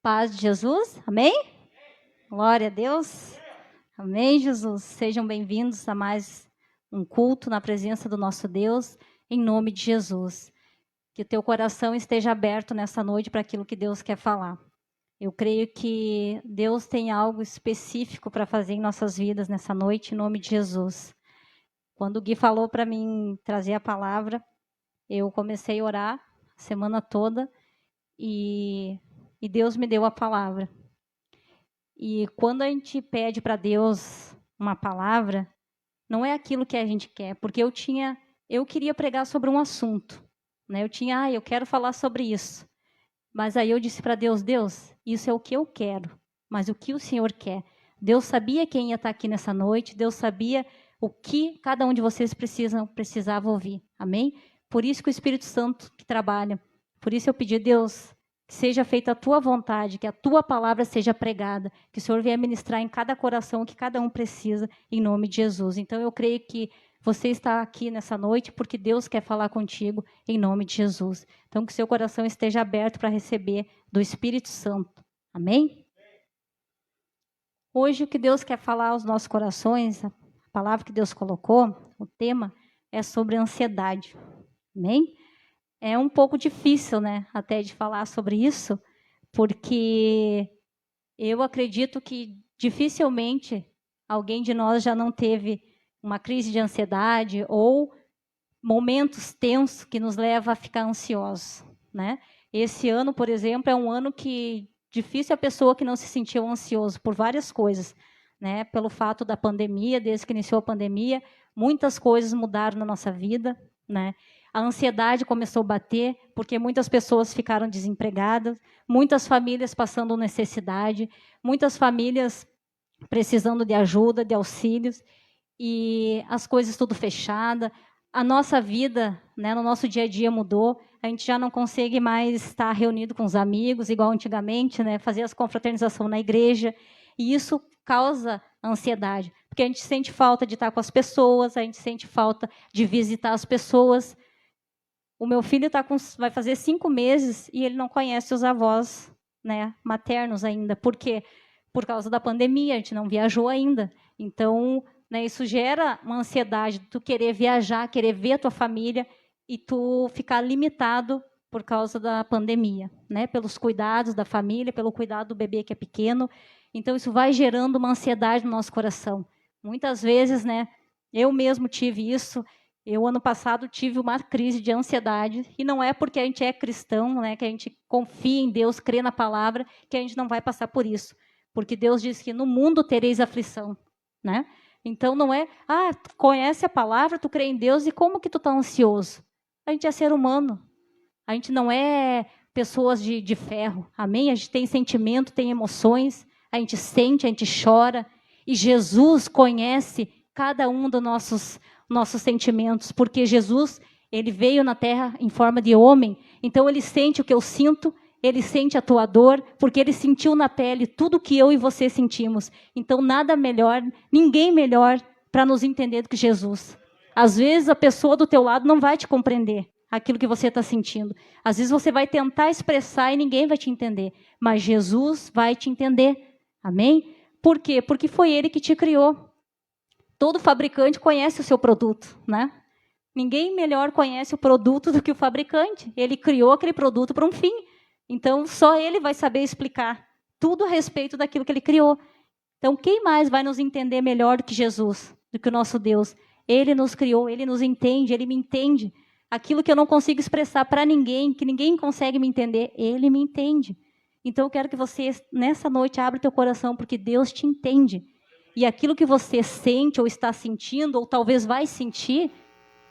Paz de Jesus, amém? Glória a Deus, amém, Jesus. Sejam bem-vindos a mais um culto na presença do nosso Deus, em nome de Jesus. Que o teu coração esteja aberto nessa noite para aquilo que Deus quer falar. Eu creio que Deus tem algo específico para fazer em nossas vidas nessa noite, em nome de Jesus. Quando o Gui falou para mim trazer a palavra, eu comecei a orar a semana toda e Deus me deu a palavra. E quando a gente pede para Deus uma palavra, não é aquilo que a gente quer, porque eu queria pregar sobre um assunto, né? Eu quero falar sobre isso. Mas aí eu disse para Deus, isso é o que eu quero, mas o que o Senhor quer? Deus sabia quem ia estar aqui nessa noite, Deus sabia o que cada um de vocês precisava ouvir, amém? Por isso que o Espírito Santo que trabalha, por isso eu pedi, Deus, que seja feita a tua vontade, que a tua palavra seja pregada, que o Senhor venha ministrar em cada coração o que cada um precisa, em nome de Jesus. Então eu creio que você está aqui nessa noite porque Deus quer falar contigo em nome de Jesus. Então, que seu coração esteja aberto para receber do Espírito Santo. Amém? Hoje, o que Deus quer falar aos nossos corações, a palavra que Deus colocou, o tema é sobre ansiedade. Amém? É um pouco difícil, né, até de falar sobre isso, porque eu acredito que dificilmente alguém de nós já não teve uma crise de ansiedade ou momentos tensos que nos levam a ficar ansiosos, né? Esse ano, por exemplo, é um ano que difícil a pessoa que não se sentiu ansioso por várias coisas, né? Pelo fato da pandemia, desde que iniciou a pandemia, muitas coisas mudaram na nossa vida, né? A ansiedade começou a bater porque muitas pessoas ficaram desempregadas, muitas famílias passando necessidade, muitas famílias precisando de ajuda, de auxílios, e as coisas tudo fechada. A nossa vida, né, no nosso dia a dia mudou. A gente já não consegue mais estar reunido com os amigos, igual antigamente, né, fazer as confraternizações na igreja. E isso causa ansiedade, porque a gente sente falta de estar com as pessoas, a gente sente falta de visitar as pessoas. O meu filho vai fazer 5 meses e ele não conhece os avós, né, maternos ainda. Por quê? Por causa da pandemia, a gente não viajou ainda. Então, né, isso gera uma ansiedade, tu querer viajar, querer ver a tua família e tu ficar limitado por causa da pandemia, né, pelos cuidados da família, pelo cuidado do bebê que é pequeno. Então, isso vai gerando uma ansiedade no nosso coração. Muitas vezes, né, eu mesmo tive isso. Eu, ano passado, tive uma crise de ansiedade, e não é porque a gente é cristão, né, que a gente confia em Deus, crê na palavra, que a gente não vai passar por isso. Porque Deus diz que no mundo tereis aflição, né? Então, não é, tu conhece a palavra, tu crê em Deus, e como que tu está ansioso? A gente é ser humano. A gente não é pessoas de ferro, amém? A gente tem sentimento, tem emoções, a gente sente, a gente chora, e Jesus conhece cada um dos nossos sentimentos, porque Jesus, ele veio na terra em forma de homem, então ele sente o que eu sinto, ele sente a tua dor, porque ele sentiu na pele tudo que eu e você sentimos. Então, nada melhor, ninguém melhor para nos entender do que Jesus. Às vezes, a pessoa do teu lado não vai te compreender aquilo que você está sentindo. Às vezes, você vai tentar expressar e ninguém vai te entender. Mas Jesus vai te entender. Amém? Por quê? Porque foi ele que te criou. Todo fabricante conhece o seu produto, né? Ninguém melhor conhece o produto do que o fabricante. Ele criou aquele produto para um fim. Então, só ele vai saber explicar tudo a respeito daquilo que ele criou. Então, quem mais vai nos entender melhor do que Jesus, do que o nosso Deus? Ele nos criou, ele nos entende, ele me entende. Aquilo que eu não consigo expressar para ninguém, que ninguém consegue me entender, ele me entende. Então, eu quero que você, nessa noite, abra o teu coração, porque Deus te entende. E aquilo que você sente, ou está sentindo, ou talvez vai sentir,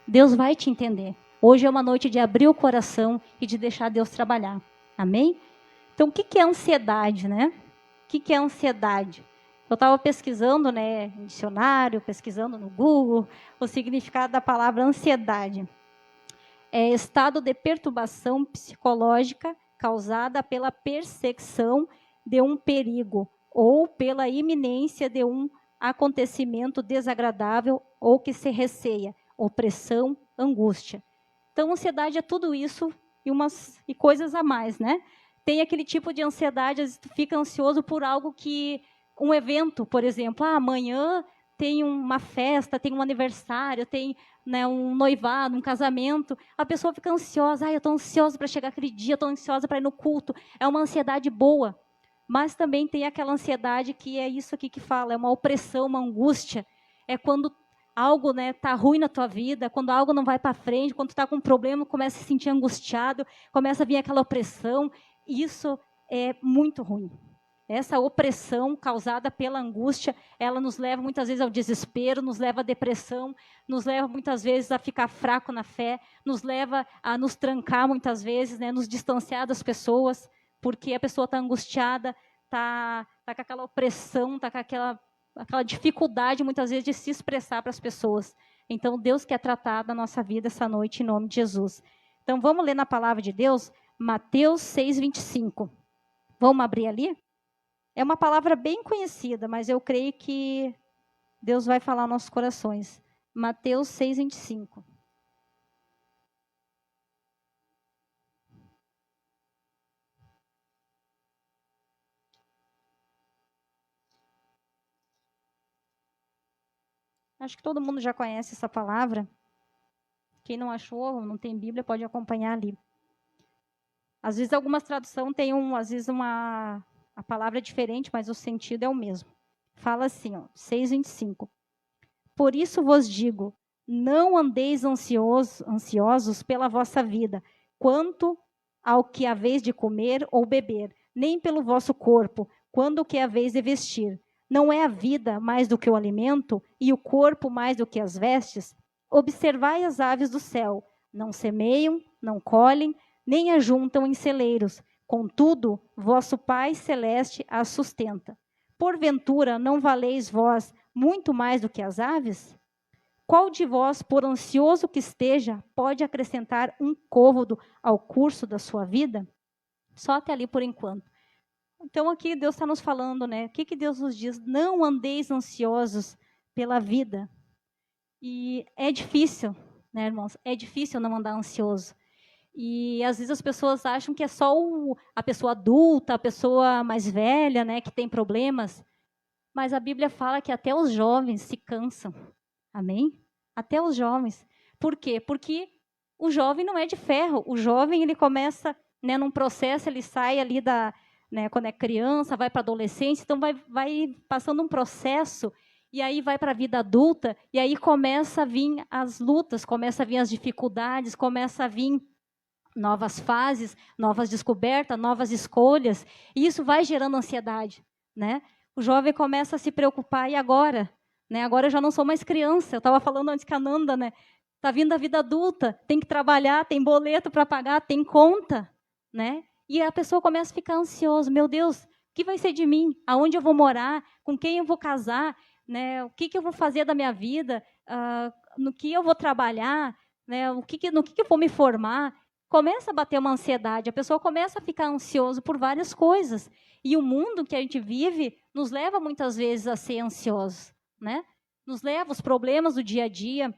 Deus vai te entender. Hoje é uma noite de abrir o coração e de deixar Deus trabalhar. Amém? Então, o que é ansiedade, né? O que é ansiedade? Eu estava pesquisando, né, em dicionário, pesquisando no Google, o significado da palavra ansiedade. É estado de perturbação psicológica causada pela percepção de um perigo ou pela iminência de um acontecimento desagradável ou que se receia, opressão, angústia. Então, ansiedade é tudo isso e coisas a mais, né? tem aquele tipo de ansiedade, às vezes tu fica ansioso por algo que, um evento, por exemplo, amanhã tem uma festa, tem um aniversário, tem, né, um noivado, um casamento, a pessoa fica ansiosa, eu estou ansiosa para chegar aquele dia, estou ansiosa para ir no culto, é uma ansiedade boa, mas também tem aquela ansiedade que é isso aqui que fala, é uma opressão, uma angústia, é quando algo, né, tá ruim na tua vida, quando algo não vai para frente, quando tu está com um problema, começa a se sentir angustiado, começa a vir aquela opressão, isso é muito ruim. Essa opressão causada pela angústia, ela nos leva muitas vezes ao desespero, nos leva à depressão, nos leva muitas vezes a ficar fraco na fé, nos leva a nos trancar muitas vezes, né, nos distanciar das pessoas, porque a pessoa está angustiada, está com aquela opressão, está com aquela dificuldade muitas vezes de se expressar para as pessoas. Então Deus quer tratar da nossa vida essa noite em nome de Jesus. Então vamos ler na palavra de Deus, Mateus 6:25. Vamos abrir ali? É uma palavra bem conhecida, mas eu creio que Deus vai falar aos nossos corações. Mateus 6:25. Acho que todo mundo já conhece essa palavra. Quem não achou, não tem Bíblia, pode acompanhar ali. Às vezes algumas traduções têm às vezes a palavra é diferente, mas o sentido é o mesmo. Fala assim, 6:25. Por isso vos digo, não andeis ansiosos pela vossa vida, quanto ao que haveis de comer ou beber, nem pelo vosso corpo, quanto ao que haveis de vestir. Não é a vida mais do que o alimento, e o corpo mais do que as vestes? Observai as aves do céu, não semeiam, não colhem, nem ajuntam em celeiros. Contudo, vosso Pai Celeste as sustenta. Porventura, não valeis vós muito mais do que as aves? Qual de vós, por ansioso que esteja, pode acrescentar um côvado ao curso da sua vida? Só até ali por enquanto. Então aqui Deus está nos falando, né? O que Deus nos diz? Não andeis ansiosos pela vida. E é difícil, né, irmãos? É difícil não andar ansioso. E às vezes as pessoas acham que é só a pessoa adulta, a pessoa mais velha, né, que tem problemas. Mas a Bíblia fala que até os jovens se cansam. Amém? Até os jovens. Por quê? Porque o jovem não é de ferro. O jovem, ele começa, né, num processo, ele sai ali quando é criança, vai para a adolescência, então vai passando um processo, e aí vai para a vida adulta, e aí começa a vir as lutas, começa a vir as dificuldades, começa a vir novas fases, novas descobertas, novas escolhas, e isso vai gerando ansiedade, né? O jovem começa a se preocupar, e agora? Né? Agora eu já não sou mais criança, eu estava falando antes com a Nanda, né? Está vindo a vida adulta, tem que trabalhar, tem boleto para pagar, tem conta, né? E a pessoa começa a ficar ansiosa, meu Deus, o que vai ser de mim? Aonde eu vou morar? Com quem eu vou casar? Né? O que eu vou fazer da minha vida? No que eu vou trabalhar? Né? No que eu vou me formar? Começa a bater uma ansiedade, a pessoa começa a ficar ansiosa por várias coisas. E o mundo que a gente vive nos leva muitas vezes a ser ansiosos, né? Nos leva os problemas do dia a dia.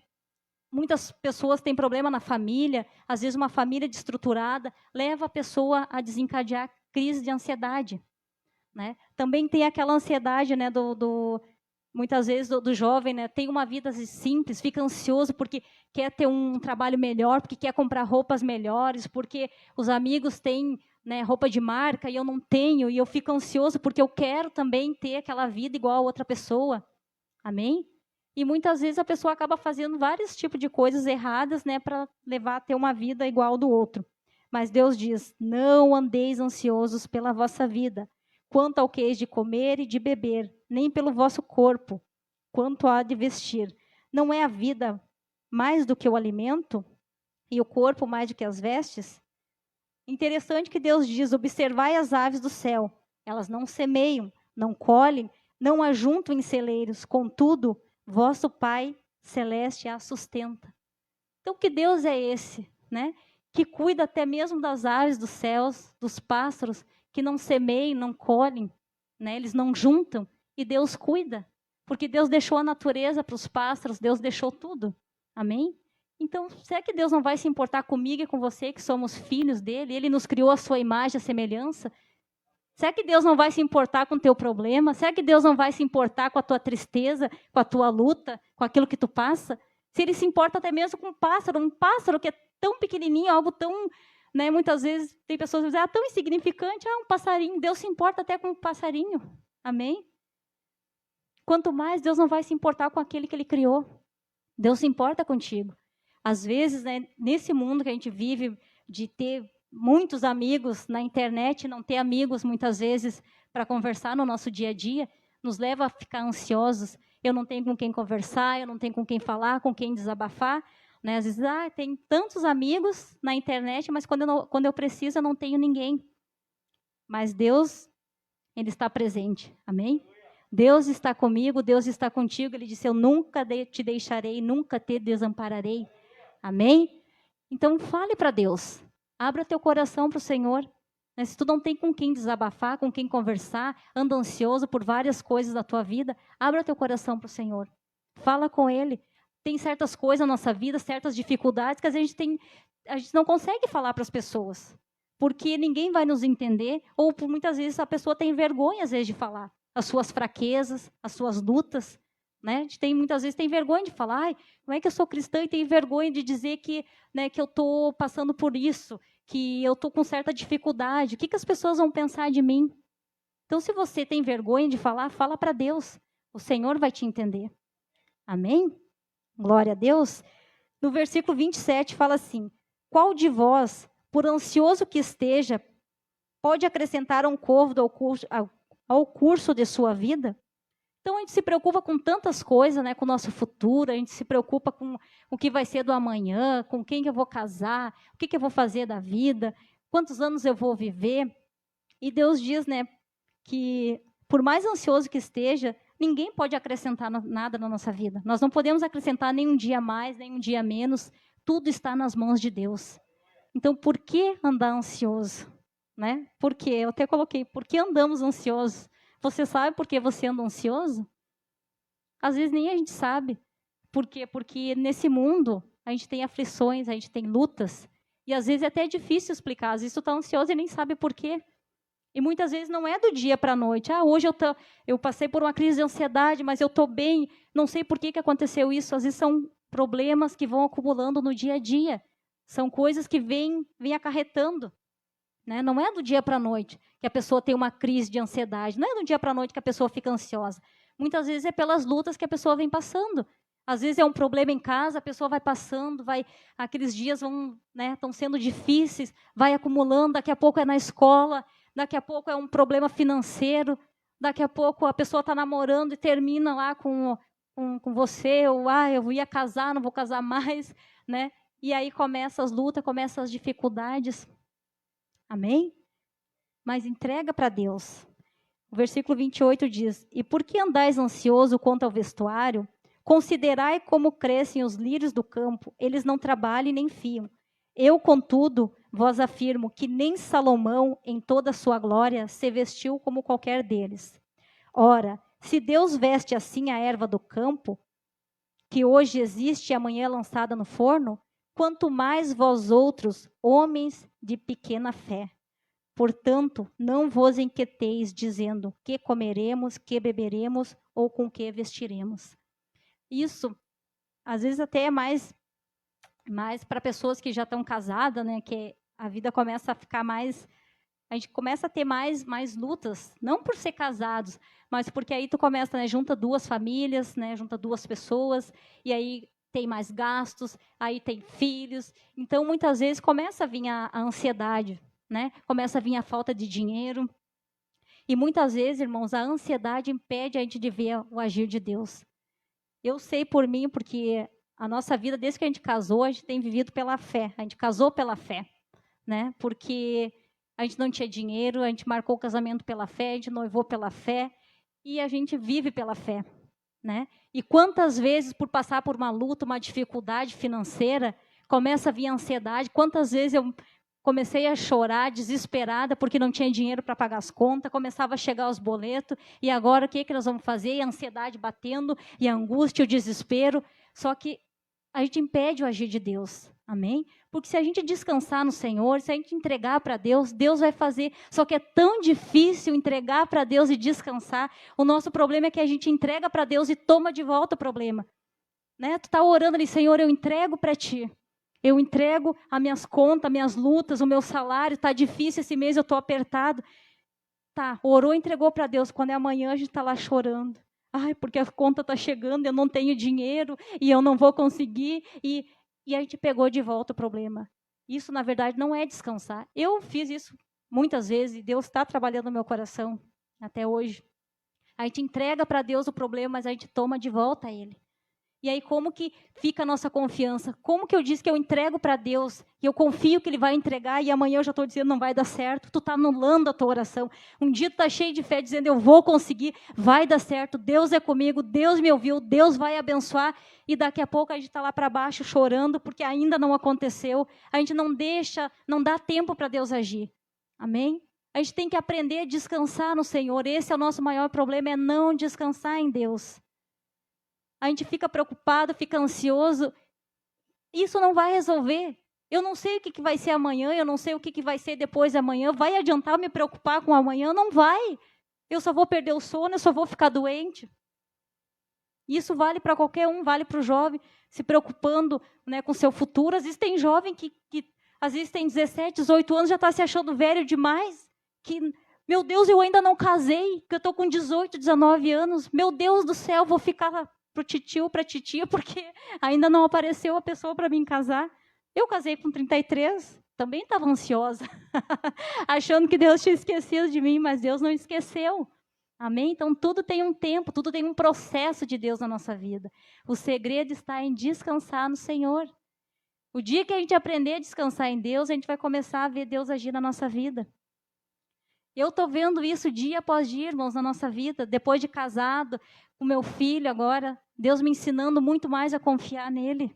Muitas pessoas têm problema na família, às vezes uma família desestruturada leva a pessoa a desencadear crise de ansiedade, né? Também tem aquela ansiedade, né, muitas vezes do jovem, né, tem uma vida simples, fica ansioso porque quer ter um trabalho melhor, porque quer comprar roupas melhores, porque os amigos têm, né, roupa de marca e eu não tenho, e eu fico ansioso porque eu quero também ter aquela vida igual a outra pessoa. Amém? E muitas vezes a pessoa acaba fazendo vários tipos de coisas erradas, né, para levar a ter uma vida igual ao do outro. Mas Deus diz, não andeis ansiosos pela vossa vida, quanto ao que heis de comer e de beber, nem pelo vosso corpo, quanto há de vestir. Não é a vida mais do que o alimento, e o corpo mais do que as vestes? Interessante que Deus diz, observai as aves do céu, elas não semeiam, não colhem, não ajuntam em celeiros, contudo, vosso Pai Celeste a sustenta. Então, que Deus é esse, né? Que cuida até mesmo das aves dos céus, dos pássaros, que não semeiam, não colhem, né? Eles não juntam, e Deus cuida. Porque Deus deixou a natureza para os pássaros, Deus deixou tudo. Amém? Então, será que Deus não vai se importar comigo e com você, que somos filhos dele? Ele nos criou a sua imagem, a semelhança. Será que Deus não vai se importar com o teu problema? Será que Deus não vai se importar com a tua tristeza, com a tua luta, com aquilo que tu passa? Se ele se importa até mesmo com um pássaro que é tão pequenininho, algo tão, né, muitas vezes tem pessoas que dizem, tão insignificante, um passarinho. Deus se importa até com um passarinho. Amém? Quanto mais Deus não vai se importar com aquele que ele criou. Deus se importa contigo. Às vezes, né, nesse mundo que a gente vive, de ter muitos amigos na internet, não ter amigos muitas vezes para conversar no nosso dia a dia, nos leva a ficar ansiosos. Eu não tenho com quem conversar, eu não tenho com quem falar, com quem desabafar. Né? Às vezes, tem tantos amigos na internet, mas quando eu preciso, eu não tenho ninguém. Mas Deus, Ele está presente. Amém? Deus está comigo, Deus está contigo. Ele disse, eu nunca te deixarei, nunca te desampararei. Amém? Então, fale para Deus. Abra teu coração para o Senhor. Se tu não tem com quem desabafar, com quem conversar, anda ansioso por várias coisas da tua vida, abra teu coração para o Senhor. Fala com Ele. Tem certas coisas na nossa vida, certas dificuldades que a gente não consegue falar para as pessoas. Porque ninguém vai nos entender, ou por muitas vezes a pessoa tem vergonha, às vezes, de falar as suas fraquezas, as suas lutas. Né? A gente muitas vezes tem vergonha de falar, como é que eu sou cristã e tenho vergonha de dizer que, né, que eu estou passando por isso, que eu estou com certa dificuldade, o que as pessoas vão pensar de mim? Então, se você tem vergonha de falar, fala para Deus, o Senhor vai te entender. Amém? Glória a Deus. No versículo 27 fala assim, qual de vós, por ansioso que esteja, pode acrescentar um côvado ao curso de sua vida? Então, a gente se preocupa com tantas coisas, né, com o nosso futuro, a gente se preocupa com o que vai ser do amanhã, com quem que eu vou casar, o que eu vou fazer da vida, quantos anos eu vou viver. E Deus diz, né, que por mais ansioso que esteja, ninguém pode acrescentar nada na nossa vida. Nós não podemos acrescentar nem um dia mais, nem um dia menos. Tudo está nas mãos de Deus. Então, por que andar ansioso? Né? Por quê? Eu até coloquei, por que andamos ansiosos? Você sabe por que você anda ansioso? Às vezes nem a gente sabe. Por quê? Porque nesse mundo a gente tem aflições, a gente tem lutas. E às vezes é até difícil explicar. Às vezes tu está ansioso e nem sabe por quê. E muitas vezes não é do dia para a noite. Hoje eu passei por uma crise de ansiedade, mas eu estou bem. Não sei por que aconteceu isso. Às vezes são problemas que vão acumulando no dia a dia. São coisas que vêm acarretando. Né? Não é do dia para a noite que a pessoa tem uma crise de ansiedade. Não é do dia para a noite que a pessoa fica ansiosa. Muitas vezes é pelas lutas que a pessoa vem passando. Às vezes é um problema em casa, a pessoa vai passando, aqueles dias estão sendo difíceis, vai acumulando, daqui a pouco é na escola, daqui a pouco é um problema financeiro, daqui a pouco a pessoa está namorando e termina lá com você, ou eu ia casar, não vou casar mais. Né? E aí começam as lutas, começam as dificuldades. Amém? Mas entrega para Deus. O versículo 28 diz, e por que andais ansioso quanto ao vestuário? Considerai como crescem os lírios do campo, eles não trabalham nem fiam. Eu, contudo, vos afirmo que nem Salomão, em toda a sua glória, se vestiu como qualquer deles. Ora, se Deus veste assim a erva do campo, que hoje existe e amanhã é lançada no forno, quanto mais vós outros, homens de pequena fé. Portanto, não vos inquieteis, dizendo, que comeremos, que beberemos, ou com que vestiremos. Isso, às vezes até é mais para pessoas que já estão casadas, né, que a vida começa a ficar mais... A gente começa a ter mais lutas, não por ser casados, mas porque aí tu começa, né, junta duas famílias, né, junta duas pessoas, e aí tem mais gastos, aí tem filhos. Então, muitas vezes, começa a vir a ansiedade, né? Começa a vir a falta de dinheiro. E muitas vezes, irmãos, a ansiedade impede a gente de ver o agir de Deus. Eu sei por mim, porque a nossa vida, desde que a gente casou, a gente tem vivido pela fé. A gente casou pela fé, né? Porque a gente não tinha dinheiro, a gente marcou o casamento pela fé, a gente noivou pela fé, e a gente vive pela fé, né? E quantas vezes, por passar por uma luta, uma dificuldade financeira, começa a vir a ansiedade. Quantas vezes eu comecei a chorar, desesperada, porque não tinha dinheiro para pagar as contas, começava a chegar os boletos, e agora o que nós vamos fazer? E a ansiedade batendo, e a angústia, o desespero. Só que a gente impede o agir de Deus. Amém? Porque se a gente descansar no Senhor, se a gente entregar para Deus, Deus vai fazer. Só que é tão difícil entregar para Deus e descansar. O nosso problema é que a gente entrega para Deus e toma de volta o problema. Né? Tu está orando ali, Senhor, eu entrego para Ti. Eu entrego as minhas contas, as minhas lutas, o meu salário. Está difícil esse mês, eu estou apertado. Tá, orou, entregou para Deus. Quando é amanhã, a gente está lá chorando. Ai, porque a conta está chegando, eu não tenho dinheiro e eu não vou conseguir. E a gente pegou de volta o problema. Isso, na verdade, não é descansar. Eu fiz isso muitas vezes e Deus está trabalhando no meu coração até hoje. A gente entrega para Deus o problema, mas a gente toma de volta ele. E aí, como que fica a nossa confiança? Como que eu disse que eu entrego para Deus, e eu confio que Ele vai entregar, e amanhã eu já estou dizendo não vai dar certo? Tu está anulando a tua oração. Um dia tu está cheio de fé, dizendo eu vou conseguir, vai dar certo, Deus é comigo, Deus me ouviu, Deus vai abençoar, e daqui a pouco a gente está lá para baixo chorando, porque ainda não aconteceu. A gente não deixa, não dá tempo para Deus agir. Amém? A gente tem que aprender a descansar no Senhor. Esse é o nosso maior problema, é não descansar em Deus. A gente fica preocupado, fica ansioso. Isso não vai resolver. Eu não sei o que vai ser amanhã, eu não sei o que vai ser depois de amanhã. Vai adiantar me preocupar com amanhã? Não vai. Eu só vou perder o sono, eu só vou ficar doente. Isso vale para qualquer um, vale para o jovem, se preocupando, né, com seu futuro. Às vezes tem jovem que às vezes tem 17, 18 anos, já está se achando velho demais. Que, meu Deus, eu ainda não casei, que eu estou com 18, 19 anos. Meu Deus do céu, vou ficar para o titio, para a titia, porque ainda não apareceu a pessoa para mim casar. Eu casei com 33, também estava ansiosa, achando que Deus tinha esquecido de mim, mas Deus não esqueceu. Amém? Então, tudo tem um tempo, tudo tem um processo de Deus na nossa vida. O segredo está em descansar no Senhor. O dia que a gente aprender a descansar em Deus, a gente vai começar a ver Deus agir na nossa vida. Eu estou vendo isso dia após dia, irmãos, na nossa vida. Depois de casado, com meu filho agora, Deus me ensinando muito mais a confiar nele.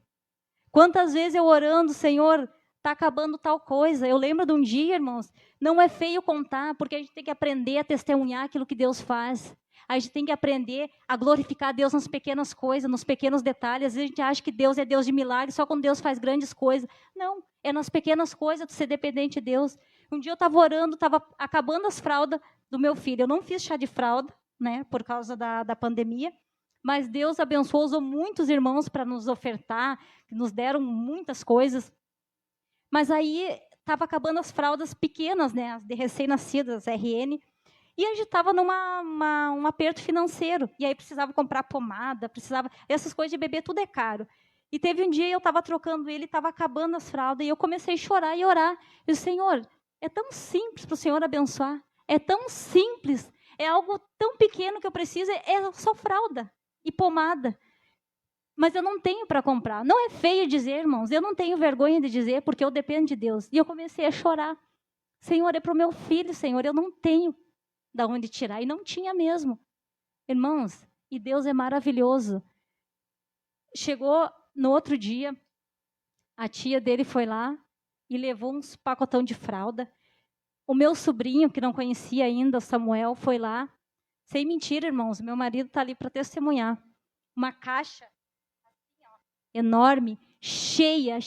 Quantas vezes eu orando, Senhor, está acabando tal coisa. Eu lembro de um dia, irmãos, não é feio contar, porque a gente tem que aprender a testemunhar aquilo que Deus faz. A gente tem que aprender a glorificar Deus nas pequenas coisas, nos pequenos detalhes. Às vezes a gente acha que Deus é Deus de milagres, só quando Deus faz grandes coisas. Não, é nas pequenas coisas de ser dependente de Deus. Um dia eu estava orando, estava acabando as fraldas do meu filho. Eu não fiz chá de fralda, né, por causa da pandemia, mas Deus abençoou, usou muitos irmãos para nos ofertar, que nos deram muitas coisas. Mas aí estava acabando as fraldas pequenas, né, as de recém-nascidas, RN, e a gente estava num aperto financeiro. E aí precisava comprar pomada, precisava... Essas coisas de bebê, tudo é caro. E teve um dia, eu estava trocando ele, estava acabando as fraldas, e eu comecei a chorar e orar. E o Senhor, é tão simples para o Senhor abençoar. É tão simples. É algo tão pequeno que eu preciso, é só fralda e pomada. Mas eu não tenho para comprar. Não é feio dizer, irmãos, eu não tenho vergonha de dizer, porque eu dependo de Deus. E eu comecei a chorar. Senhor, é para o meu filho, Senhor, eu não tenho da onde tirar. E não tinha mesmo. Irmãos, e Deus é maravilhoso. Chegou no outro dia, a tia dele foi lá e levou uns pacotão de fralda. O meu sobrinho, que não conhecia ainda, o Samuel, foi lá. Sem mentira, irmãos, meu marido está ali para testemunhar. Uma caixa assim, ó, enorme, cheia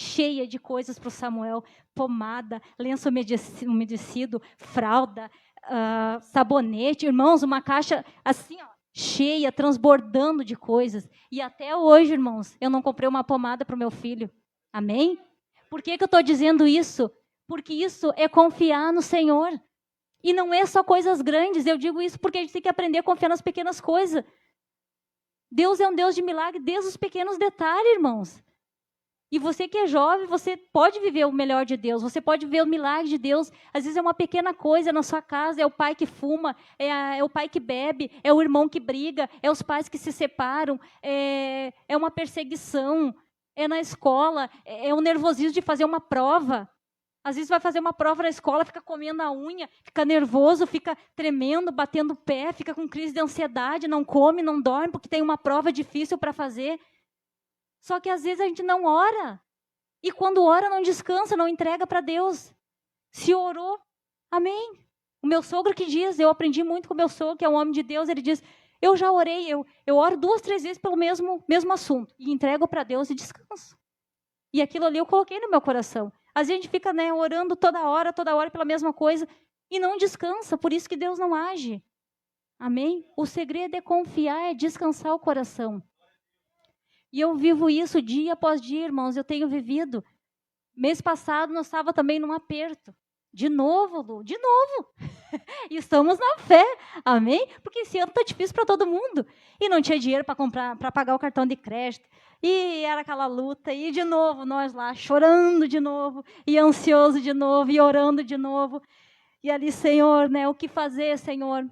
de coisas para o Samuel. Pomada, lenço umedecido, fralda, sabonete. Irmãos, uma caixa assim, ó, cheia, transbordando de coisas. E até hoje, irmãos, eu não comprei uma pomada para o meu filho. Amém? Por que eu estou dizendo isso? Porque isso é confiar no Senhor. E não é só coisas grandes. Eu digo isso porque a gente tem que aprender a confiar nas pequenas coisas. Deus é um Deus de milagre desde os pequenos detalhes, irmãos. E você que é jovem, você pode viver o melhor de Deus. Você pode ver o milagre de Deus. Às vezes é uma pequena coisa na sua casa. É o pai que fuma, é o pai que bebe, é o irmão que briga, é os pais que se separam, é uma perseguição, é na escola, é o nervosismo de fazer uma prova. Às vezes vai fazer uma prova na escola, fica comendo a unha, fica nervoso, fica tremendo, batendo o pé, fica com crise de ansiedade, não come, não dorme, porque tem uma prova difícil para fazer. Só que às vezes a gente não ora. E quando ora, não descansa, não entrega para Deus. Se orou, amém. O meu sogro que diz, eu aprendi muito com o meu sogro, que é um homem de Deus, ele diz, Eu já orei, eu oro 2, 3 vezes pelo mesmo assunto. E entrego para Deus e descanso. E aquilo ali eu coloquei no meu coração. Às vezes a gente fica, né, orando toda hora pela mesma coisa. E não descansa, por isso que Deus não age. Amém? O segredo é confiar, é descansar o coração. E eu vivo isso dia após dia, irmãos. Eu tenho vivido. Mês passado nós estávamos também num aperto. De novo, Lu, de novo. E estamos na fé, amém? Porque esse ano está difícil para todo mundo. E não tinha dinheiro para pagar o cartão de crédito. E era aquela luta. E de novo, nós lá chorando de novo. E ansioso de novo. E orando de novo. E ali, Senhor, né? O que fazer, Senhor?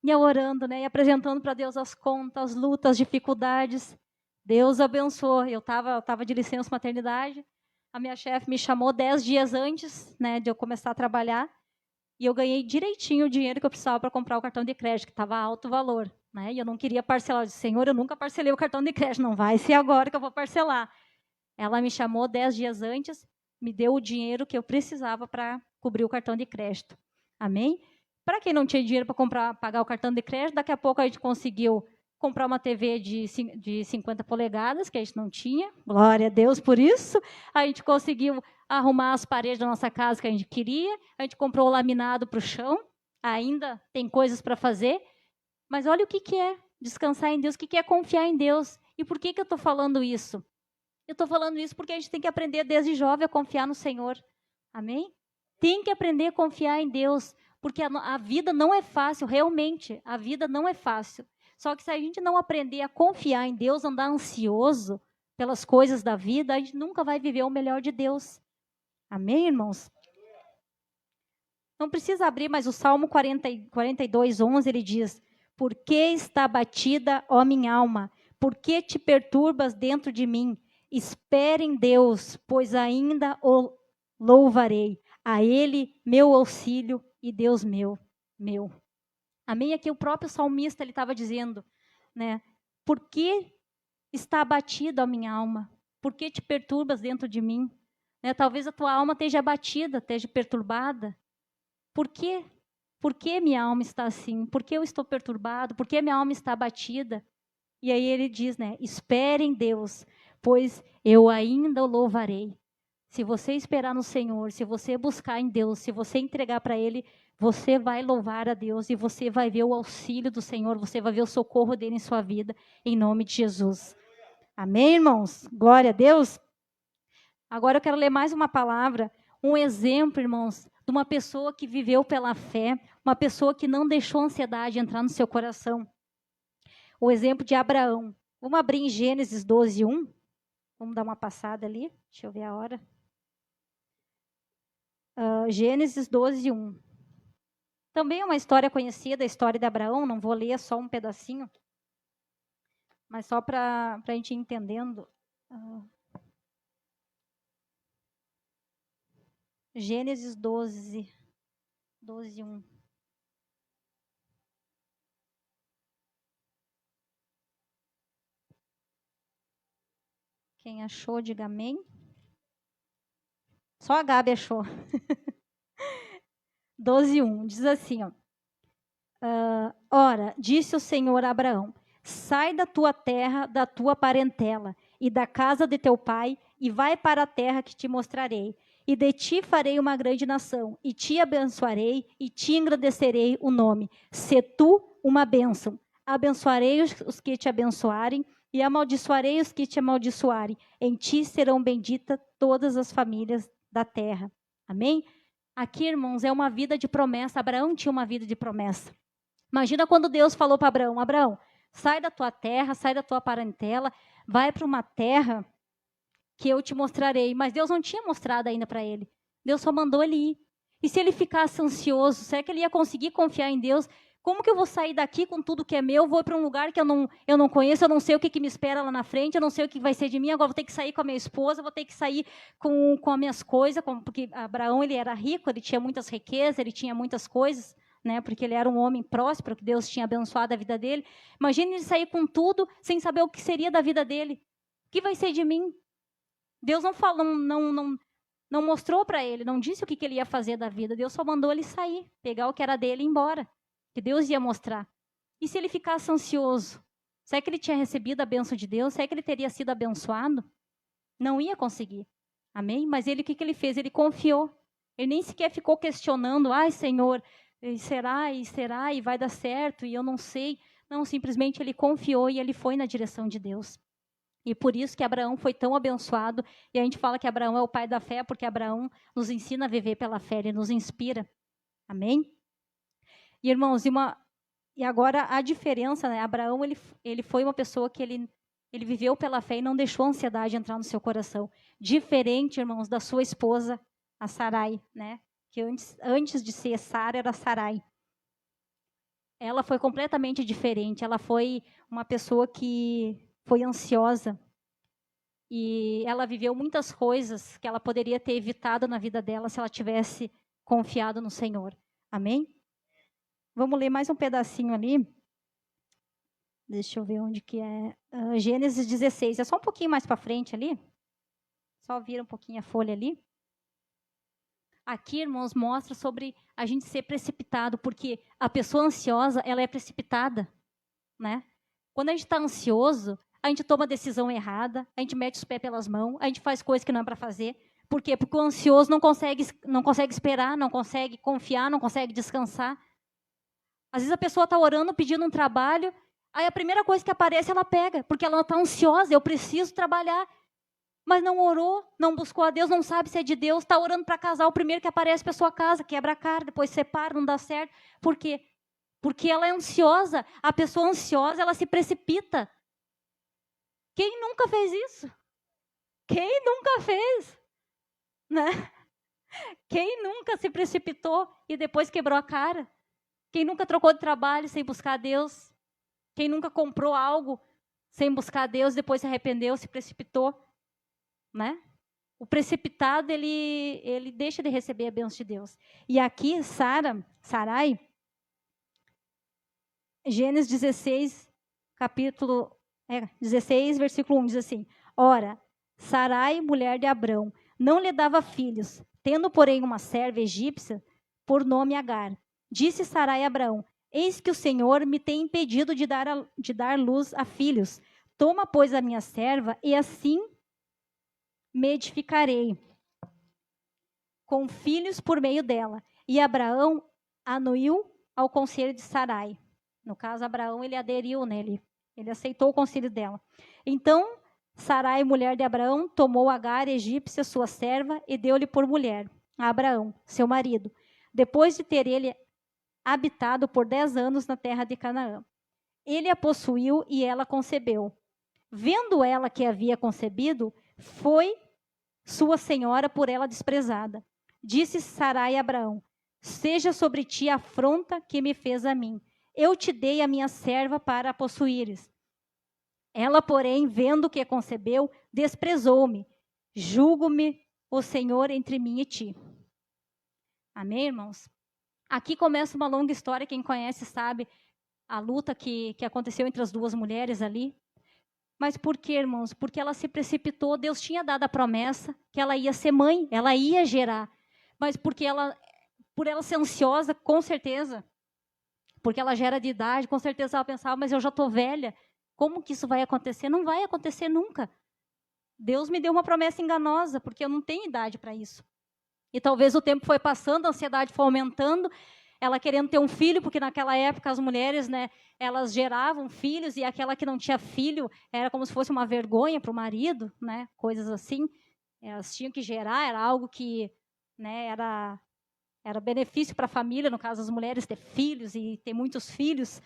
E eu orando, né? E apresentando para Deus as contas, as lutas, as dificuldades. Deus abençoou. Eu estava de licença maternidade. A minha chefe me chamou 10 dias antes, né, de eu começar a trabalhar. E eu ganhei direitinho o dinheiro que eu precisava para comprar o cartão de crédito, que estava alto o valor. Né? E eu não queria parcelar. Eu disse, Senhor, eu nunca parcelei o cartão de crédito. Não vai ser agora que eu vou parcelar. Ela me chamou 10 dias antes, me deu o dinheiro que eu precisava para cobrir o cartão de crédito. Amém? Para quem não tinha dinheiro para pagar o cartão de crédito, daqui a pouco a gente conseguiu comprar uma TV de 50 polegadas, que a gente não tinha. Glória a Deus por isso. A gente conseguiu arrumar as paredes da nossa casa que a gente queria. A gente comprou o laminado para o chão. Ainda tem coisas para fazer. Mas olha o que é descansar em Deus, o que é confiar em Deus. E por que eu estou falando isso? Eu estou falando isso porque a gente tem que aprender desde jovem a confiar no Senhor. Amém? Tem que aprender a confiar em Deus. Porque a vida não é fácil, realmente. A vida não é fácil. Só que se a gente não aprender a confiar em Deus, andar ansioso pelas coisas da vida, a gente nunca vai viver o melhor de Deus. Amém, irmãos? Não precisa abrir, mas o Salmo 42, 11, ele diz: Por que está abatida, ó minha alma? Por que te perturbas dentro de mim? Espere em Deus, pois ainda o louvarei. A Ele, meu auxílio e Deus meu. Amém? Aqui o próprio salmista ele estava dizendo, né? Por que está abatida a minha alma? Por que te perturbas dentro de mim? Né? Talvez a tua alma esteja abatida, esteja perturbada. Por quê? Por que minha alma está assim? Por que eu estou perturbado? Por que minha alma está abatida? E aí ele diz, né? Espere em Deus, pois eu ainda o louvarei. Se você esperar no Senhor, se você buscar em Deus, se você entregar para Ele, você vai louvar a Deus e você vai ver o auxílio do Senhor, você vai ver o socorro dele em sua vida, em nome de Jesus. Amém, irmãos? Glória a Deus. Agora eu quero ler mais uma palavra, um exemplo, irmãos, de uma pessoa que viveu pela fé, uma pessoa que não deixou a ansiedade entrar no seu coração. O exemplo de Abraão. Vamos abrir em Gênesis 12, 1. Vamos dar uma passada ali. Deixa eu ver a hora. Gênesis 12, 1. Também é uma história conhecida, a história de Abraão. Não vou ler só um pedacinho. Mas só para a gente ir entendendo. Gênesis 12, 1. Quem achou, diga amém. Só a Gabi achou. 12, 1. Diz assim, ó. Ora, disse o Senhor a Abraão, sai da tua terra, da tua parentela, e da casa de teu pai, e vai para a terra que te mostrarei. E de ti farei uma grande nação, e te abençoarei, e te engrandecerei o nome. Se tu uma bênção, abençoarei os que te abençoarem, e amaldiçoarei os que te amaldiçoarem. Em ti serão benditas todas as famílias da terra. Amém? Aqui, irmãos, é uma vida de promessa. Abraão tinha uma vida de promessa. Imagina quando Deus falou para Abraão, Abraão, sai da tua terra, sai da tua parentela, vai para uma terra que eu te mostrarei. Mas Deus não tinha mostrado ainda para ele. Deus só mandou ele ir. E se ele ficasse ansioso, será que ele ia conseguir confiar em Deus? Como que eu vou sair daqui com tudo que é meu? Vou para um lugar que eu não conheço, eu não sei o que me espera lá na frente, eu não sei o que vai ser de mim. Agora vou ter que sair com a minha esposa, vou ter que sair com as minhas coisas, porque Abraão ele era rico, ele tinha muitas riquezas, ele tinha muitas coisas. Né, porque ele era um homem próspero, que Deus tinha abençoado a vida dele. Imagine ele sair com tudo, sem saber o que seria da vida dele. O que vai ser de mim? Deus não falou, não mostrou para ele, não disse o que ele ia fazer da vida. Deus só mandou ele sair, pegar o que era dele e ir embora. Que Deus ia mostrar. E se ele ficasse ansioso? Será que ele tinha recebido a bênção de Deus? Será que ele teria sido abençoado? Não ia conseguir. Amém? Mas ele, o que ele fez? Ele confiou. Ele nem sequer ficou questionando, ai, Senhor, e será, e vai dar certo, e eu não sei. Não, simplesmente ele confiou e ele foi na direção de Deus. E por isso que Abraão foi tão abençoado. E a gente fala que Abraão é o pai da fé, porque Abraão nos ensina a viver pela fé, ele nos inspira. Amém? E, irmãos, e agora a diferença, né? Abraão, ele foi uma pessoa que ele viveu pela fé e não deixou a ansiedade entrar no seu coração. Diferente, irmãos, da sua esposa, a Sarai, né? Que antes de ser Sara, era Sarai. Ela foi completamente diferente. Ela foi uma pessoa que foi ansiosa. E ela viveu muitas coisas que ela poderia ter evitado na vida dela se ela tivesse confiado no Senhor. Amém? Vamos ler mais um pedacinho ali. Deixa eu ver onde que é. Gênesis 16. É só um pouquinho mais para frente ali. Só vira um pouquinho a folha ali. Aqui, irmãos, mostra sobre a gente ser precipitado, porque a pessoa ansiosa, ela é precipitada, né? Quando a gente está ansioso, a gente toma decisão errada, a gente mete os pés pelas mãos, a gente faz coisas que não é para fazer. Por quê? Porque o ansioso não consegue esperar, não consegue confiar, não consegue descansar. Às vezes a pessoa está orando, pedindo um trabalho, aí a primeira coisa que aparece, ela pega, porque ela está ansiosa, eu preciso trabalhar. Mas não orou, não buscou a Deus, não sabe se é de Deus, está orando para casar, o primeiro que aparece para sua casa, quebra a cara, depois separa, não dá certo. Por quê? Porque ela é ansiosa. A pessoa ansiosa, ela se precipita. Quem nunca fez isso? Quem nunca fez? Né? Quem nunca se precipitou e depois quebrou a cara? Quem nunca trocou de trabalho sem buscar a Deus? Quem nunca comprou algo sem buscar a Deus, depois se arrependeu, se precipitou? Né? O precipitado, ele deixa de receber a bênção de Deus. E aqui, Sarai, Gênesis 16, capítulo 16, versículo 1, diz assim: Ora, Sarai, mulher de Abrão, não lhe dava filhos, tendo, porém, uma serva egípcia, por nome Agar. Disse Sarai a Abrão: Eis que o Senhor me tem impedido de dar luz a filhos. Toma, pois, a minha serva, e assim me edificarei com filhos por meio dela. E Abraão anuiu ao conselho de Sarai. No caso, Abraão, ele aderiu, né? Ele aceitou o conselho dela. Então, Sarai, mulher de Abraão, tomou Agar, egípcia, sua serva, e deu-lhe por mulher a Abraão, seu marido, depois de ter ele habitado por 10 anos na terra de Canaã. Ele a possuiu e ela concebeu. Vendo ela que havia concebido, foi sua senhora por ela desprezada. Disse Sarai a Abraão: Seja sobre ti a afronta que me fez a mim. Eu te dei a minha serva para a possuíres. Ela, porém, vendo que concebeu, desprezou-me. Julgo-me o Senhor entre mim e ti. Amém, irmãos? Aqui começa uma longa história, quem conhece sabe a luta que aconteceu entre as duas mulheres ali. Mas por quê, irmãos? Porque ela se precipitou, Deus tinha dado a promessa que ela ia ser mãe, ela ia gerar. Mas por ela ser ansiosa, com certeza, porque ela já era de idade, com certeza ela pensava, mas eu já estou velha, como que isso vai acontecer? Não vai acontecer nunca. Deus me deu uma promessa enganosa, porque eu não tenho idade para isso. E talvez o tempo foi passando, a ansiedade foi aumentando, ela querendo ter um filho, porque naquela época as mulheres, né, elas geravam filhos, e aquela que não tinha filho era como se fosse uma vergonha para o marido, né, coisas assim. Elas tinham que gerar, era algo que, né, era benefício para a família, no caso das mulheres, ter filhos e ter muitos filhos.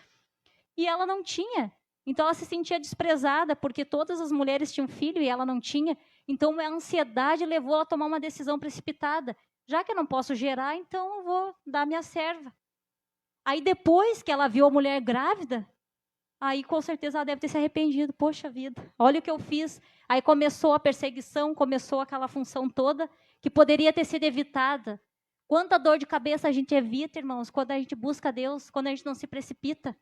E ela não tinha. Então ela se sentia desprezada, porque todas as mulheres tinham filho e ela não tinha. Então a ansiedade levou ela a tomar uma decisão precipitada. Já que eu não posso gerar, então eu vou dar minha serva. Aí depois que ela viu a mulher grávida, aí com certeza ela deve ter se arrependido. Poxa vida, olha o que eu fiz. Aí começou a perseguição, começou aquela função toda que poderia ter sido evitada. Quanta dor de cabeça a gente evita, irmãos, quando a gente busca Deus, quando a gente não se precipita.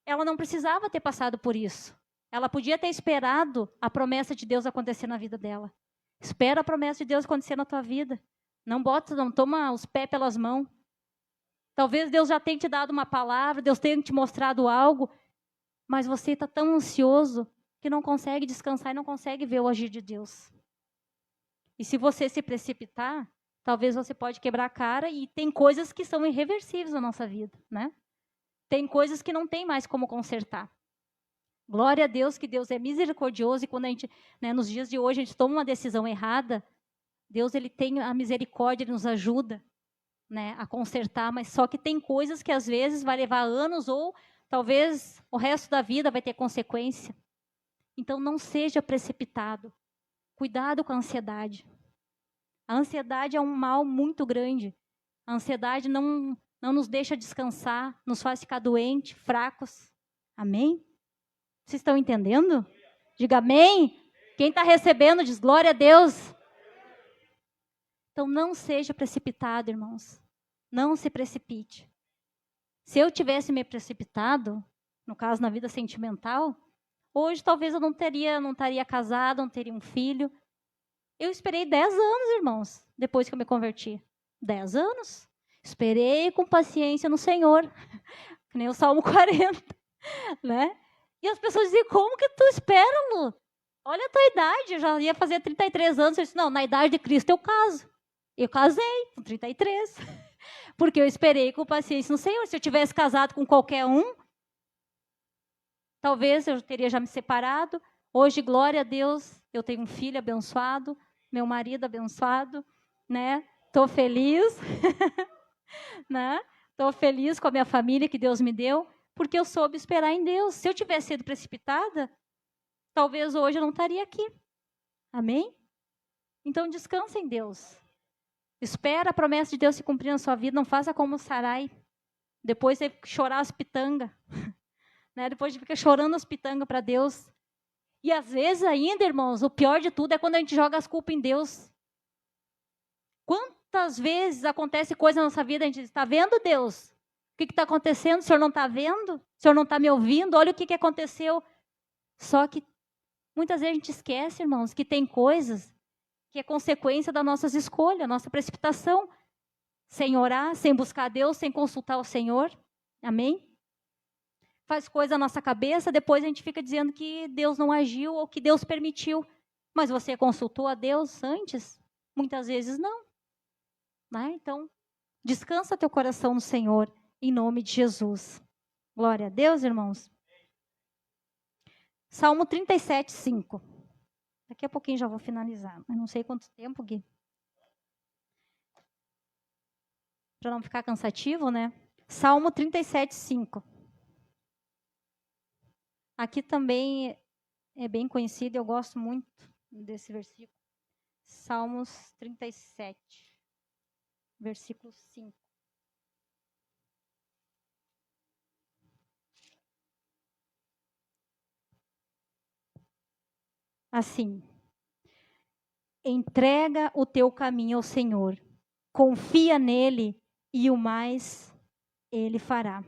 Ela não precisava ter passado por isso. Ela podia ter esperado a promessa de Deus acontecer na vida dela. Espera a promessa de Deus acontecer na tua vida. Não toma os pés pelas mãos. Talvez Deus já tenha te dado uma palavra, Deus tenha te mostrado algo, mas você está tão ansioso que não consegue descansar e não consegue ver o agir de Deus. E se você se precipitar, talvez você pode quebrar a cara, e tem coisas que são irreversíveis na nossa vida, né? Tem coisas que não tem mais como consertar. Glória a Deus, que Deus é misericordioso, e quando a gente, né, nos dias de hoje, a gente toma uma decisão errada, Deus, ele tem a misericórdia, ele nos ajuda, né, a consertar, mas só que tem coisas que às vezes vai levar anos, ou talvez o resto da vida vai ter consequência. Então não seja precipitado. Cuidado com a ansiedade. A ansiedade é um mal muito grande. A ansiedade não nos deixa descansar, nos faz ficar doentes, fracos. Amém? Vocês estão entendendo? Diga amém. Quem está recebendo diz glória a Deus. Então não seja precipitado, irmãos. Não se precipite. Se eu tivesse me precipitado, no caso na vida sentimental, hoje talvez eu não estaria casada, não teria um filho. Eu esperei 10 anos, irmãos, depois que eu me converti. 10 anos. Esperei com paciência no Senhor. Que nem o Salmo 40, né? E as pessoas diziam, como que tu espera, Lu? Olha a tua idade, eu já ia fazer 33 anos. Eu disse, não, na idade de Cristo eu caso. Eu casei com 33. Porque eu esperei com paciência no Senhor. Se eu tivesse casado com qualquer um, talvez eu teria já me separado. Hoje, glória a Deus, eu tenho um filho abençoado, meu marido abençoado, né? Estou feliz, né? Estou feliz com a minha família que Deus me deu, porque eu soube esperar em Deus. Se eu tivesse sido precipitada, talvez hoje eu não estaria aqui. Amém? Então, descansa em Deus. Espera a promessa de Deus se cumprir na sua vida. Não faça como Sarai. Depois você chorar as pitangas. Né? Depois de ficar chorando as pitangas para Deus. E às vezes ainda, irmãos, o pior de tudo é quando a gente joga as culpas em Deus. Quantas vezes acontece coisa na nossa vida, a gente diz, está vendo, Deus? O que está acontecendo? O Senhor não está vendo? O Senhor não está me ouvindo? Olha o que aconteceu. Só que muitas vezes a gente esquece, irmãos, que tem coisas que é consequência das nossas escolhas, nossa precipitação, sem orar, sem buscar a Deus, sem consultar o Senhor. Amém? Faz coisa na nossa cabeça, depois a gente fica dizendo que Deus não agiu ou que Deus permitiu. Mas você consultou a Deus antes? Muitas vezes não. Né? Então, descansa teu coração no Senhor, em nome de Jesus. Glória a Deus, irmãos. Salmo 37, 5. Daqui a pouquinho já vou finalizar, mas não sei quanto tempo, Gui. Para não ficar cansativo, né? Salmo 37, 5. Aqui também é bem conhecido, eu gosto muito desse versículo. Salmos 37, versículo 5. Assim, entrega o teu caminho ao Senhor, confia nele e o mais ele fará.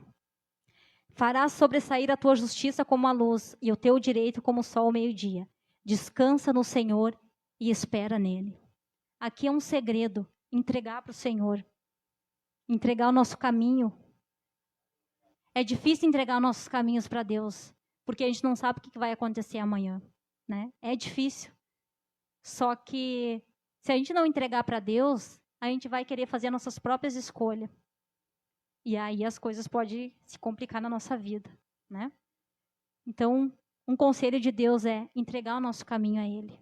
Fará sobressair a tua justiça como a luz e o teu direito como o sol ao meio-dia. Descansa no Senhor e espera nele. Aqui é um segredo, entregar para o Senhor. Entregar o nosso caminho. É difícil entregar nossos caminhos para Deus, porque a gente não sabe o que vai acontecer amanhã. Né? É difícil. Só que se a gente não entregar para Deus, a gente vai querer fazer nossas próprias escolhas. E aí as coisas podem se complicar na nossa vida, né? Então, um conselho de Deus é entregar o nosso caminho a Ele.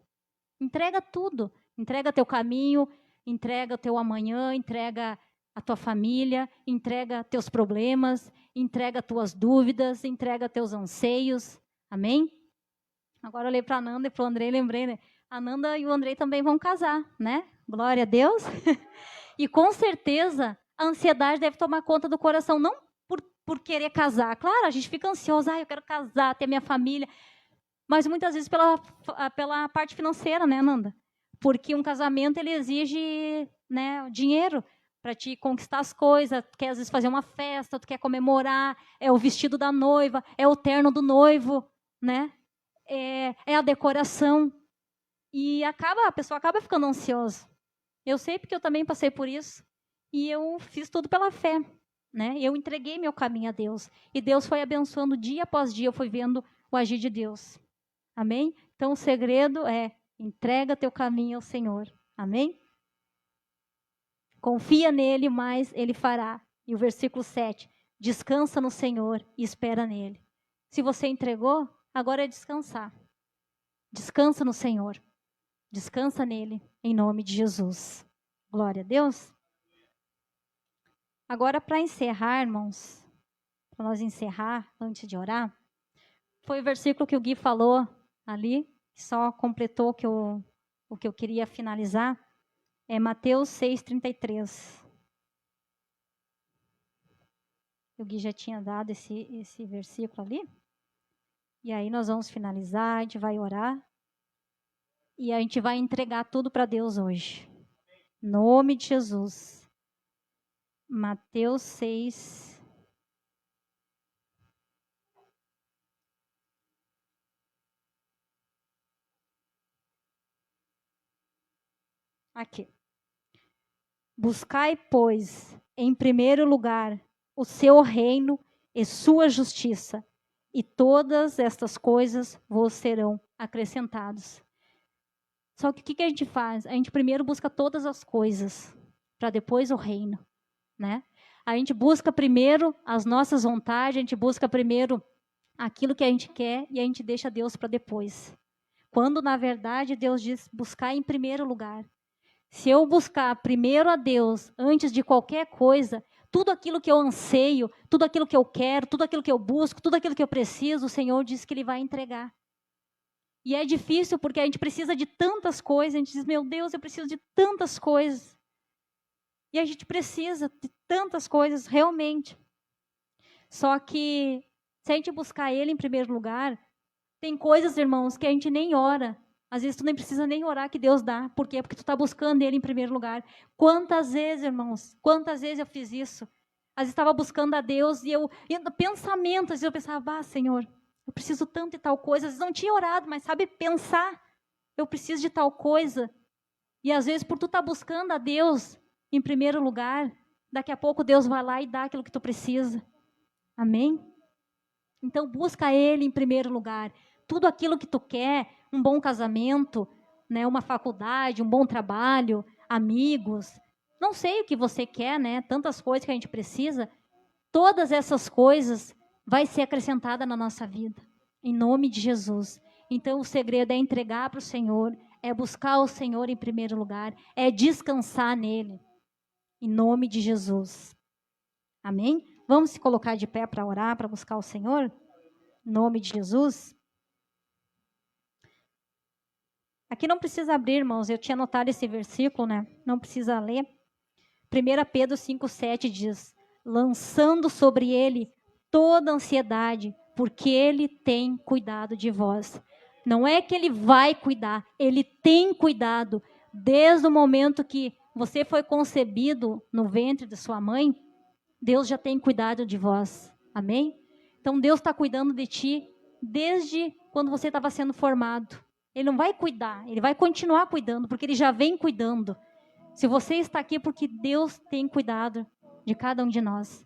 Entrega tudo. Entrega teu caminho, entrega o teu amanhã, entrega a tua família, entrega teus problemas, entrega tuas dúvidas, entrega teus anseios. Amém? Agora eu olhei para a Nanda e para o Andrei e lembrei, né? A Nanda e o Andrei também vão casar, né? Glória a Deus. E com certeza a ansiedade deve tomar conta do coração, não por querer casar. Claro, a gente fica ansiosa, eu quero casar, ter minha família. Mas muitas vezes pela parte financeira, né, Nanda? Porque um casamento, ele exige, né, dinheiro para te conquistar as coisas. Tu quer, às vezes, fazer uma festa, tu quer comemorar, é o vestido da noiva, é o terno do noivo, né? É a decoração. E a pessoa acaba ficando ansiosa. Eu sei porque eu também passei por isso. E eu fiz tudo pela fé. né? Eu entreguei meu caminho a Deus. E Deus foi abençoando dia após dia, eu fui vendo o agir de Deus. Amém? Então, o segredo é: entrega teu caminho ao Senhor. Amém? Confia nele, mas ele fará. E o versículo 7, descansa no Senhor e espera nele. Se você entregou, agora é descansar. Descansa no Senhor. Descansa nele, em nome de Jesus. Glória a Deus. Agora, para encerrar, irmãos, para nós encerrar, antes de orar, foi o versículo que o Gui falou ali, que só completou o que eu queria finalizar. É Mateus 6,33. O Gui já tinha dado esse versículo ali. E aí nós vamos finalizar, a gente vai orar. E a gente vai entregar tudo para Deus hoje. Em nome de Jesus. Mateus 6. Aqui. Buscai, pois, em primeiro lugar o seu reino e sua justiça, e todas estas coisas vos serão acrescentadas. Só que o que a gente faz? A gente primeiro busca todas as coisas, para depois o reino, né? A gente busca primeiro as nossas vontades, a gente busca primeiro aquilo que a gente quer e a gente deixa Deus para depois. Quando, na verdade, Deus diz buscar em primeiro lugar. Se eu buscar primeiro a Deus antes de qualquer coisa, tudo aquilo que eu anseio, tudo aquilo que eu quero, tudo aquilo que eu busco, tudo aquilo que eu preciso, o Senhor diz que Ele vai entregar. E é difícil porque a gente precisa de tantas coisas, a gente diz, meu Deus, eu preciso de tantas coisas. E a gente precisa de tantas coisas, realmente. Só que, se a gente buscar Ele em primeiro lugar, tem coisas, irmãos, que a gente nem ora. Às vezes tu nem precisa nem orar que Deus dá. Por quê? Porque tu está buscando Ele em primeiro lugar. Quantas vezes, irmãos, quantas vezes eu fiz isso? Às vezes estava buscando a Deus e pensamentos, às vezes eu pensava, Senhor, eu preciso tanto de tal coisa. Às vezes não tinha orado, mas sabe, pensar, eu preciso de tal coisa. E às vezes por tu estar buscando a Deus em primeiro lugar, daqui a pouco Deus vai lá e dá aquilo que tu precisa. Amém? Então busca Ele em primeiro lugar. Tudo aquilo que tu quer, um bom casamento, né, uma faculdade, um bom trabalho, amigos, não sei o que você quer, né? Tantas coisas que a gente precisa. Todas essas coisas vai ser acrescentada na nossa vida, em nome de Jesus. Então o segredo é entregar para o Senhor, é buscar o Senhor em primeiro lugar, é descansar nele, em nome de Jesus. Amém? Vamos se colocar de pé para orar, para buscar o Senhor, em nome de Jesus. Aqui não precisa abrir, irmãos, eu tinha anotado esse versículo, né? Não precisa ler. 1 Pedro 5,7 diz, lançando sobre ele toda a ansiedade, porque ele tem cuidado de vós. Não é que ele vai cuidar, ele tem cuidado. Desde o momento que você foi concebido no ventre de sua mãe, Deus já tem cuidado de vós. Amém? Então Deus está cuidando de ti desde quando você estava sendo formado. Ele não vai cuidar, ele vai continuar cuidando, porque ele já vem cuidando. Se você está aqui, porque Deus tem cuidado de cada um de nós.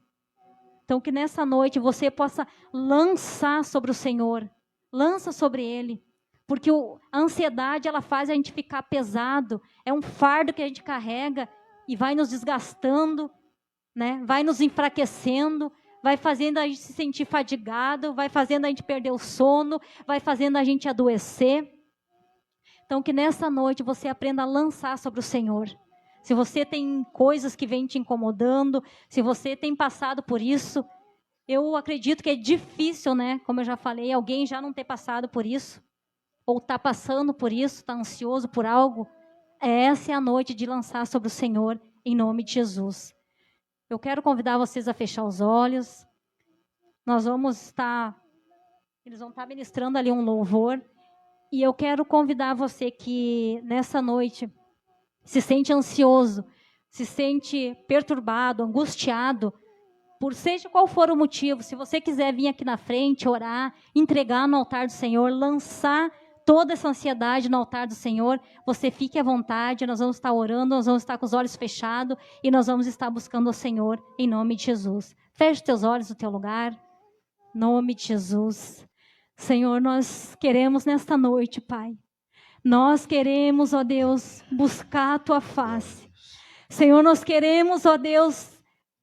Então, que nessa noite você possa lançar sobre o Senhor. Lança sobre Ele. Porque a ansiedade, ela faz a gente ficar pesado. É um fardo que a gente carrega e vai nos desgastando, né? Vai nos enfraquecendo, vai fazendo a gente se sentir fadigado, vai fazendo a gente perder o sono, vai fazendo a gente adoecer. Então, que nessa noite você aprenda a lançar sobre o Senhor. Se você tem coisas que vêm te incomodando, se você tem passado por isso, eu acredito que é difícil, né? Como eu já falei, alguém já não ter passado por isso, ou está passando por isso, está ansioso por algo. Essa é a noite de lançar sobre o Senhor, em nome de Jesus. Eu quero convidar vocês a fechar os olhos. Nós vamos estar, eles vão estar ministrando ali um louvor. E eu quero convidar você que nessa noite se sente ansioso, se sente perturbado, angustiado, por seja qual for o motivo. Se você quiser vir aqui na frente, orar, entregar no altar do Senhor, lançar toda essa ansiedade no altar do Senhor, você fique à vontade, nós vamos estar orando, nós vamos estar com os olhos fechados e nós vamos estar buscando o Senhor em nome de Jesus. Feche teus olhos no teu lugar, em nome de Jesus. Senhor, nós queremos nesta noite, Pai, nós queremos, ó Deus, buscar a Tua face. Senhor, nós queremos, ó Deus,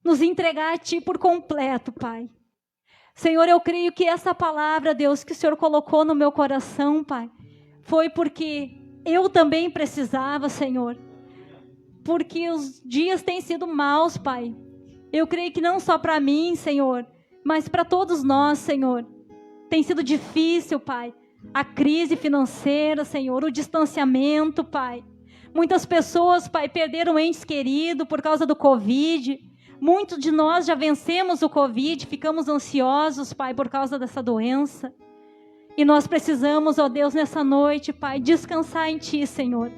nos entregar a Ti por completo, Pai. Senhor, eu creio que essa palavra, Deus, que o Senhor colocou no meu coração, Pai, foi porque eu também precisava, Senhor. Porque os dias têm sido maus, Pai. Eu creio que não só para mim, Senhor, mas para todos nós, Senhor. Tem sido difícil, Pai. A crise financeira, Senhor, o distanciamento, Pai. Muitas pessoas, Pai, perderam entes queridos por causa do Covid. Muitos de nós já vencemos o Covid, ficamos ansiosos, Pai, por causa dessa doença. E nós precisamos, ó Deus, nessa noite, Pai, descansar em Ti, Senhor.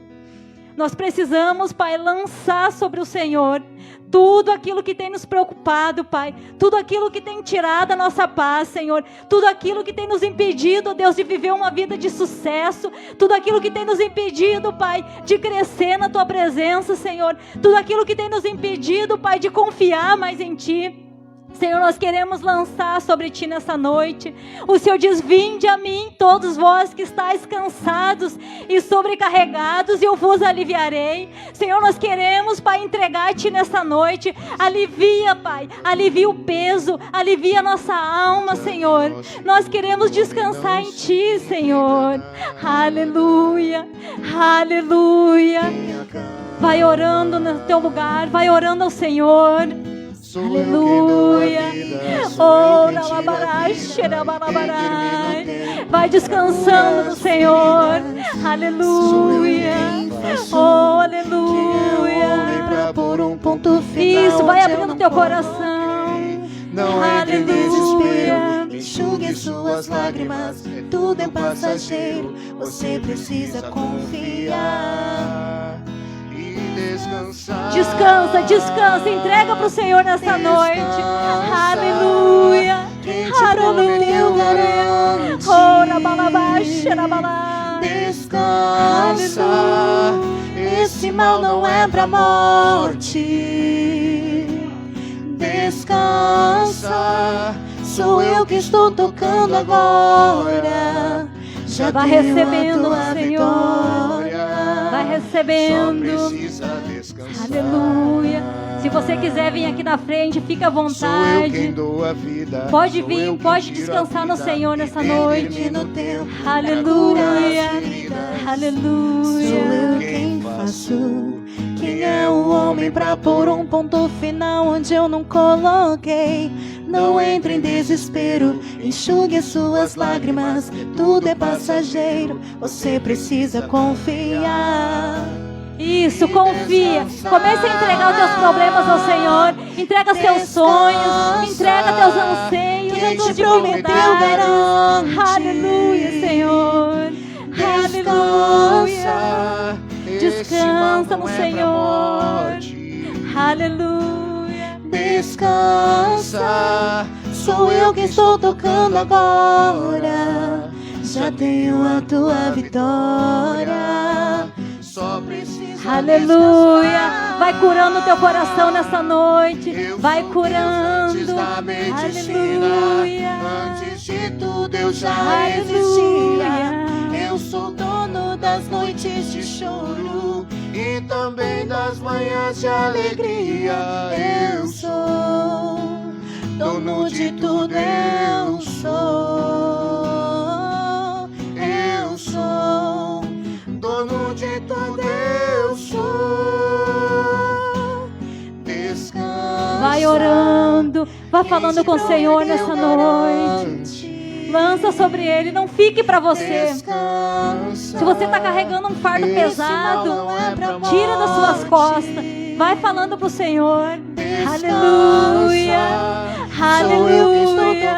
Nós precisamos, Pai, lançar sobre o Senhor tudo aquilo que tem nos preocupado, Pai. Tudo aquilo que tem tirado a nossa paz, Senhor. Tudo aquilo que tem nos impedido, ó Deus, de viver uma vida de sucesso. Tudo aquilo que tem nos impedido, Pai, de crescer na Tua presença, Senhor. Tudo aquilo que tem nos impedido, Pai, de confiar mais em Ti. Senhor, nós queremos lançar sobre Ti nessa noite. O Senhor diz: vinde a mim, todos vós que estáis cansados e sobrecarregados, e eu vos aliviarei. Senhor, nós queremos, Pai, entregar a Ti nessa noite. Alivia, Pai, alivia o peso, alivia a nossa alma, Senhor. Nós queremos descansar em Ti, Senhor. Aleluia, aleluia. Vai orando no teu lugar, vai orando ao Senhor. Aleluia. Oh, vai descansando no Senhor. Aleluia. Oh, aleluia. Por um ponto final. Isso, vai abrindo teu coração. Não entre em desespero, enxugue suas lágrimas. Tudo é passageiro, você precisa confiar. Descansa, descansa, entrega para o Senhor nessa noite. Aleluia, aleluia. Ora, balabaixa, balá. Descansa, esse mal não é pra morte. Descansa, sou eu que estou tocando agora. Já vai recebendo, Senhor. Vai recebendo. Aleluia. Se você quiser vir aqui na frente, fica à vontade. Pode vir, pode descansar no Senhor nessa noite. Aleluia. Aleluia. Sou eu quem faço. Quem é o homem pra pôr um ponto final onde eu não coloquei? Não entre em desespero, enxugue suas lágrimas. Tudo é passageiro, você precisa confiar. Isso, confia. Comece a entregar os teus problemas ao Senhor. Entrega seus sonhos, entrega teus anseios, as tuas dificuldades. Aleluia, Senhor. Aleluia. Descansa no Senhor. Aleluia. Descansa, sou eu que estou tocando agora. Já tenho a tua vitória. Só precisa. Aleluia. Vai curando o teu coração nessa noite. Vai curando. Aleluia. Antes de tudo eu já existia. Eu sou dono das noites de choro e também das manhãs de alegria. Eu sou dono de tudo, eu sou. Eu sou dono de tudo, eu sou. Descansa. Vai orando, vai falando com o Senhor nessa noite. Lança sobre Ele, não fique para você. Se você está carregando um fardo pesado, tira das suas costas. Vai falando para o Senhor. Aleluia. Aleluia.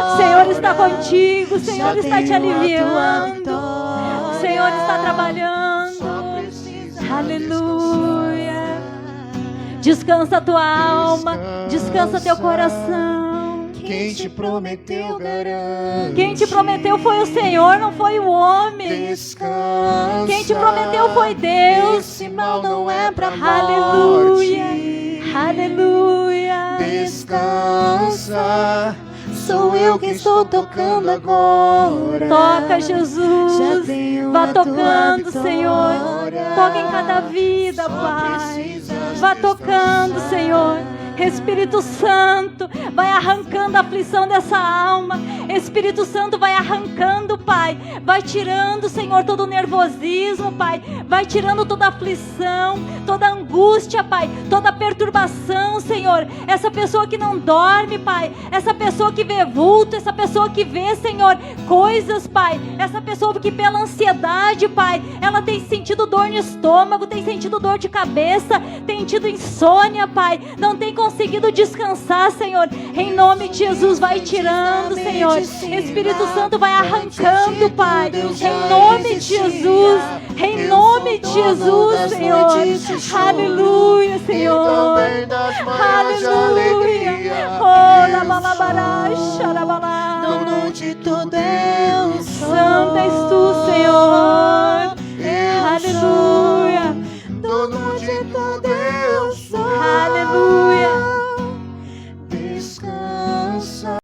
O Senhor está contigo, o Senhor está te aliviando. O Senhor está trabalhando. Aleluia. Descansa a tua alma, descansa teu coração. Quem te prometeu garante. Quem te prometeu foi o Senhor, não foi o homem. Descansa. Quem te prometeu foi Deus. Esse mal não é pra Aleluia. morte. Aleluia. Descansa. Sou eu quem estou tocando agora. Toca, Jesus. Já tenho Vá a tua tocando, vitória. Senhor. Toca em cada vida, Só Pai. precisas Vá tocando, descansar. Senhor. Espírito Santo, vai arrancando a aflição dessa alma. Espírito Santo, vai arrancando, Pai. Vai tirando, Senhor, todo o nervosismo, Pai. Vai tirando toda a aflição, toda a angústia, Pai. Toda a perturbação, Senhor. Essa pessoa que não dorme, Pai. Essa pessoa que vê vulto, essa pessoa que vê, Senhor, coisas, Pai. Essa pessoa que pela ansiedade, Pai, ela tem sentido dor no estômago, tem sentido dor de cabeça, tem tido insônia, Pai. Não tem conseguido descansar, Senhor. Em nome de Jesus, vai tirando, Senhor. Espírito Santo, vai arrancando, Pai. Em nome de Jesus. Em nome de Jesus, Senhor. Aleluia, Senhor. Aleluia. Oh, la